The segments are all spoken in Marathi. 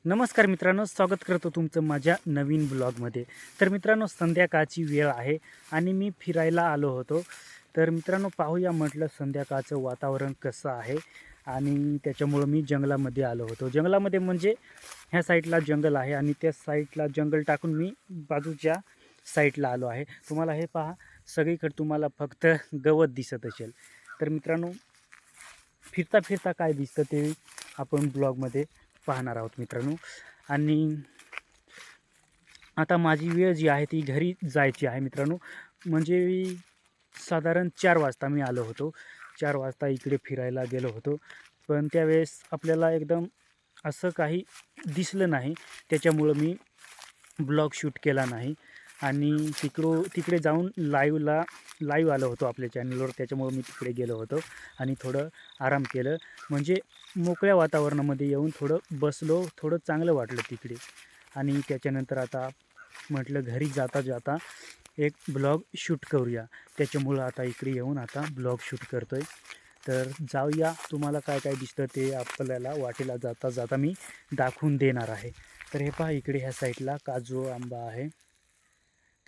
नमस्कार मित्रांनो, स्वागत करतो तुमचं माझ्या नवीन ब्लॉगमध्ये. तर मित्रांनो, संध्याकाळची वेळ आहे आणि मी फिरायला आलो होतो. तर मित्रांनो, पाहूया म्हटलं संध्याकाळचं वातावरण कसं आहे आणि त्याच्यामुळं मी जंगलामध्ये आलो होतो. जंगलामध्ये म्हणजे ह्या साईडला जंगल आहे आणि त्या साईडला जंगल टाकून मी बाजूच्या साईडला आलो आहे. तुम्हाला हे पहा, सगळीकडे तुम्हाला फक्त गवत दिसत असेल. तर मित्रांनो, फिरता फिरता काय दिसतं ते आपण ब्लॉगमध्ये पाहणार आहोत मित्रांनो. आणि आता माझी वेळ जी आहे ती घरी जायची आहे मित्रांनो. म्हणजे साधारण 4 वाजता मी आलो होतो. 4 वाजता इकडे फिरायला गेलो होतो. पण त्यावेळेस आपल्याला एकदम असं काही दिसलं नाही. त्याच्यामुळं मी ब्लॉग शूट केला नाही आणि तिकडे जाऊन लाईव्ह आलो होतो आपल्या चॅनलवर. त्याच्यामुळं मी तिकडे गेलो होतो आणि थोडं आराम केलं. म्हणजे मोकळ्या वातावरणामध्ये येऊन थोडं बसलो, थोडं चांगलं वाटलं तिकडे. आणि त्याच्यानंतर आता म्हटलं घरी जाता जाता एक ब्लॉग शूट करूया. त्याच्यामुळं आता इकडे येऊन आता ब्लॉग शूट करतो आहे. तर जाऊया, तुम्हाला काय काय दिसतं ते आपल्याला वाटेला जाता जाता मी दाखवून देणार आहे. तर हे पहा, इकडे ह्या साईडला काजू आंबा आहे.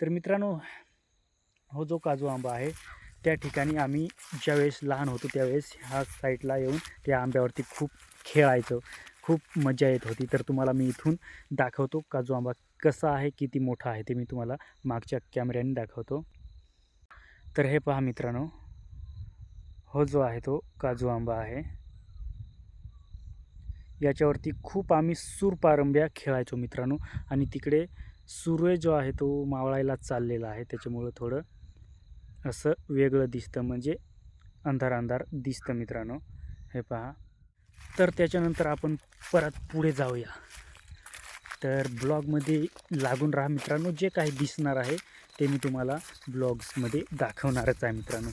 तर मित्रांनो, हो जो काजू आंबा आहे त्या ठिकाणी आम्ही ज्यावेळेस लहान होतो त्यावेळेस ह्या साईडला येऊन त्या आंब्यावरती खूप खेळायचो. खूप मजा येत होती. तर तुम्हाला मी इथून दाखवतो काजू आंबा कसा आहे, किती मोठा आहे ते मी तुम्हाला मागच्या कॅमेऱ्याने दाखवतो. तर हे पहा मित्रांनो, हो जो आहे तो काजू आंबा आहे. याच्यावरती खूप आम्ही सूरपारंब्या खेळायचो मित्रांनो. आणि तिकडे सूर्य जो आहे तो मावळायला चाललेला आहे, त्याच्यामुळं थोडं असं वेगळं दिसतं, म्हणजे अंधार अंधार दिसतं मित्रांनो. हे पहा. तर त्याच्यानंतर आपण परत पुढे जाऊया. तर ब्लॉगमध्ये लागून राहा मित्रांनो. जे काही दिसणार आहे ते मी तुम्हाला ब्लॉग्समध्ये दाखवणारच आहे मित्रांनो.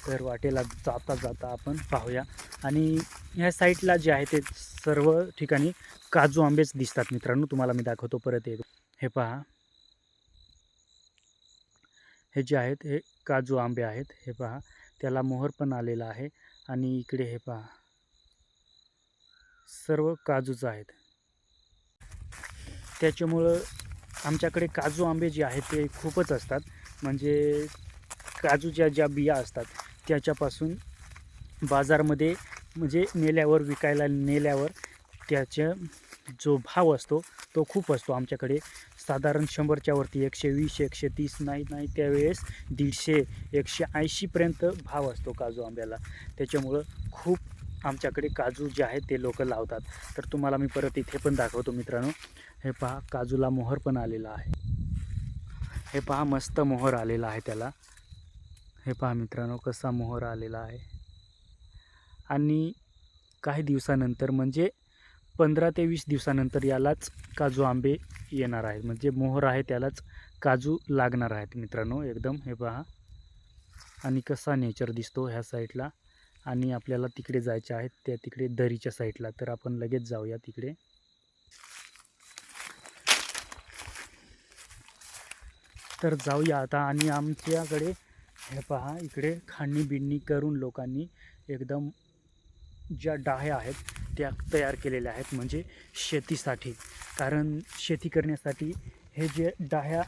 तर वाटेला जाता जाता आपण पाहूया. आणि ह्या साईडला जे आहे ते सर्व ठिकाणी काजू आंबेच दिसतात मित्रांनो. तुम्हाला मी दाखवतो परत एक. हे पहा, हे जे आहेत हे काजू आंबे आहेत. हे पहा, त्याला मोहर पण आलेला आहे. आणि इकडे हे पहा, सर्व काजूच आहेत. त्याच्यामुळं आमच्याकडे काजू आंबे जे आहेत ते खूपच असतात. म्हणजे काजूच्या ज्या बिया असतात त्याच्यापासून बाजारमध्ये म्हणजे विकायला नेल्यावर त्याचा जो भाव असतो तो खूप असतो आमच्याकडे. साधारण 100च्या वरती 120, 130, नाही त्यावेळेस 150, 180पर्यंत भाव असतो काजू आंब्याला. त्याच्यामुळं खूप आमच्याकडे काजू जे आहेत ते लोकं लावतात. तर तुम्हाला मी परत इथे पण दाखवतो मित्रांनो. हे पहा, काजूला मोहर पण आलेला आहे. हे पहा, मस्त मोहर आलेला आहे त्याला. हे पहा मित्रांनो, कसा मोहर आलेला आहे. आणि काही दिवसानंतर म्हणजे 15 ते 20 दिवसानंतर यालाच काजू आंबे येणार आहेत. म्हणजे मोहर आहे त्यालाच काजू लागणार आहेत मित्रांनो एकदम. हे पहा, आणि कसा नेचर दिसतो ह्या साईडला. आणि आपल्याला तिकडे जायचे आहेत, त्या तिकडे दरीच्या साईडला. तर आपण लगेच जाऊया तिकडे. तर जाऊया आता. आणि आमच्याकडे हे पहा, इकडे खाणणी बिडणी करून लोकांनी एकदम ज्या डाह्या आहेत त्या तयार केलेल्या आहेत, म्हणजे शेतीसाठी. कारण शेती करण्यासाठी हे जे डाह्या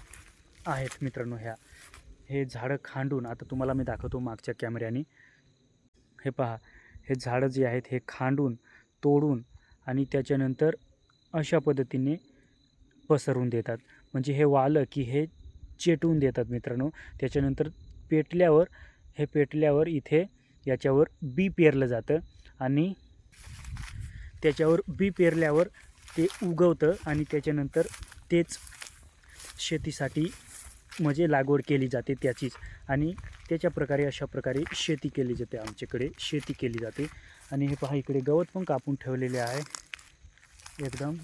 आहेत मित्रांनो, हे झाडं खांडून, आता तुम्हाला मी दाखवतो मागच्या कॅमेऱ्याने. हे पहा, हे झाडं जे आहेत हे खांडून, तोडून आणि त्याच्यानंतर अशा पद्धतीने पसरवून देतात. म्हणजे हे वालं की हे चेटवून देतात मित्रांनो. त्याच्यानंतर पेटल्यावर इथे याच्यावर बी पेरलं जातं आणि त्याच्यावर बी पेरल्यावर ते उगवतं आणि त्याच्यानंतर तेच शेतीसाठी म्हणजे लागवड केली जाते त्याचीच. आणि अशा प्रकारे शेती केली जाते, आमच्याकडे शेती केली जाते. आणि हे पहा, इकडे गवत पण कापून ठेवलेले आहे एकदम.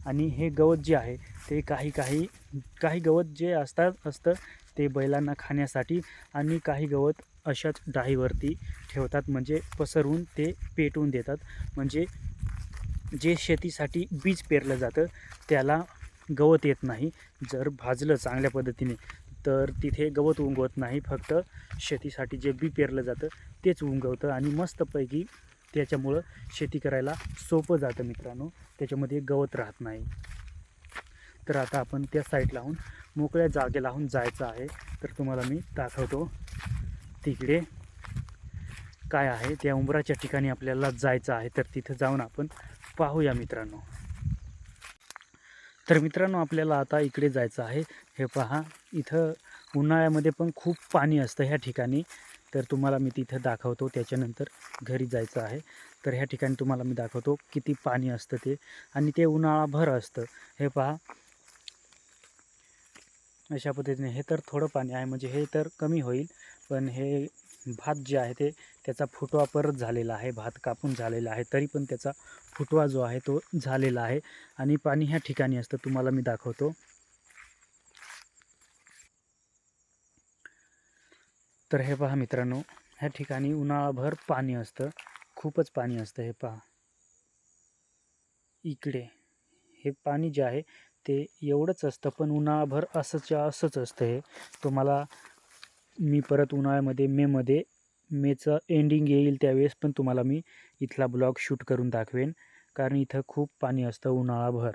आणि हे गवत जे आहे ते काही गवत जे असतं ते बैलांना खाण्यासाठी, आणि काही गवत अशाच डाळीवरती ठेवतात, म्हणजे पसरवून ते पेटवून देतात. म्हणजे जे शेतीसाठी बीज पेरलं जातं त्याला गवत येत नाही. जर भाजलं चांगल्या पद्धतीने तर तिथे गवत उगवत नाही. फक्त शेतीसाठी जे बी पेरलं जातं तेच उगवतं आणि मस्तपैकी त्याच्यामुळं शेती करायला सोपं जातं मित्रांनो, त्याच्यामध्ये गवत राहत नाही. तर आता आपण त्या साईडला लावून मोकळ्या जागेला लावून जायचं आहे. तर तुम्हाला मी दाखवतो तिकडे काय आहे. त्या उंबराच्या ठिकाणी आपल्याला जायचं आहे, तर तिथं जाऊन आपण पाहूया मित्रांनो. तर मित्रांनो आपल्याला आता इकडे जायचं आहे. हे पहा, इथं उन्हाळ्यामध्ये पण खूप पाणी असतं ह्या ठिकाणी. तर तुम्हाला मी तिथं दाखवतो, त्याच्यानंतर घरी जायचं आहे. तर ह्या ठिकाणी तुम्हाला मी दाखवतो किती पाणी असतं ते, आणि ते उन्हाळाभर असतं. हे पहा, अशा पद्धतीने. हे तर थोडं पाणी आहे, म्हणजे हे तर कमी होईल, पण हे भात जे आहे ते त्याचा फुटवा परत झालेला आहे. भात कापून झालेला आहे, तरी पण त्याचा फुटवा जो आहे तो झालेला आहे. आणि पाणी ह्या ठिकाणी असतं, तुम्हाला मी दाखवतो. तर हे पहा मित्रांनो, ह्या ठिकाणी उन्हाळाभर पाणी असतं, खूपच पाणी असतं. हे पहा इकडे, हे पाणी जे आहे ते एवढंच असतं, पण उन्हाळाभर असंच्या असंच असतं. हे तुम्हाला मी परत उन्हाळ्यामध्ये मेचं एंडिंग येईल त्यावेळेस पण तुम्हाला मी इथला ब्लॉग शूट करून दाखवेन, कारण इथं खूप पाणी असतं उन्हाळाभर.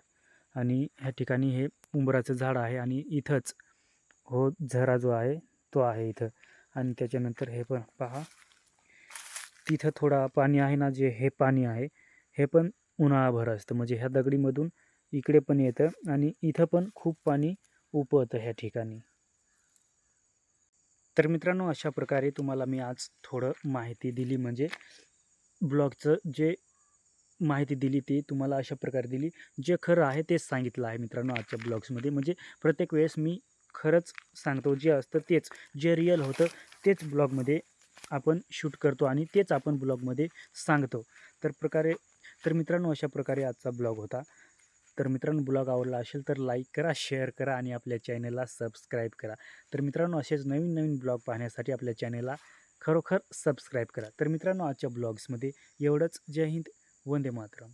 आणि ह्या ठिकाणी हे उंबराचं झाड आहे, आणि इथंच हो झरा जो आहे तो आहे इथं. आणि त्याच्यानंतर हे पण पहा, तिथं थोडा पाणी आहे ना, जे हे पाणी आहे हे पण उन्हाळाभर असतं, म्हणजे ह्या दगडीमधून इकडे पण येतं, आणि इथं पण खूप पाणी उपळतं ह्या ठिकाणी. तर मित्रांनो, अशा प्रकारे तुम्हाला मी आज थोडं माहिती दिली, म्हणजे ब्लॉगचं जे माहिती दिली ती तुम्हाला अशा प्रकारे दिली. जे खरं आहे तेच सांगितलं आहे मित्रांनो आजच्या ब्लॉग्समध्ये. म्हणजे प्रत्येक वेळेस मी खरंच सांगतो, जे असतं तेच, जे रिअल होतं तेच ब्लॉगमध्ये आपण शूट करतो, आणि तेच आपण ब्लॉगमध्ये सांगतो. तर मित्रांनो, अशा प्रकारे आजचा ब्लॉग होता. तर मित्रांनो, ब्लॉग आवडला असेल तर लाईक करा, शेअर करा, आणि आपल्या चॅनलला सबस्क्राईब करा. तर मित्रांनो, असेच नवीन नवीन ब्लॉग पाहण्यासाठी आपल्या चॅनलला खरोखर सबस्क्राईब करा. तर मित्रांनो, आजच्या ब्लॉग्समध्ये एवढंच. जय हिंद, वंदे मातरम.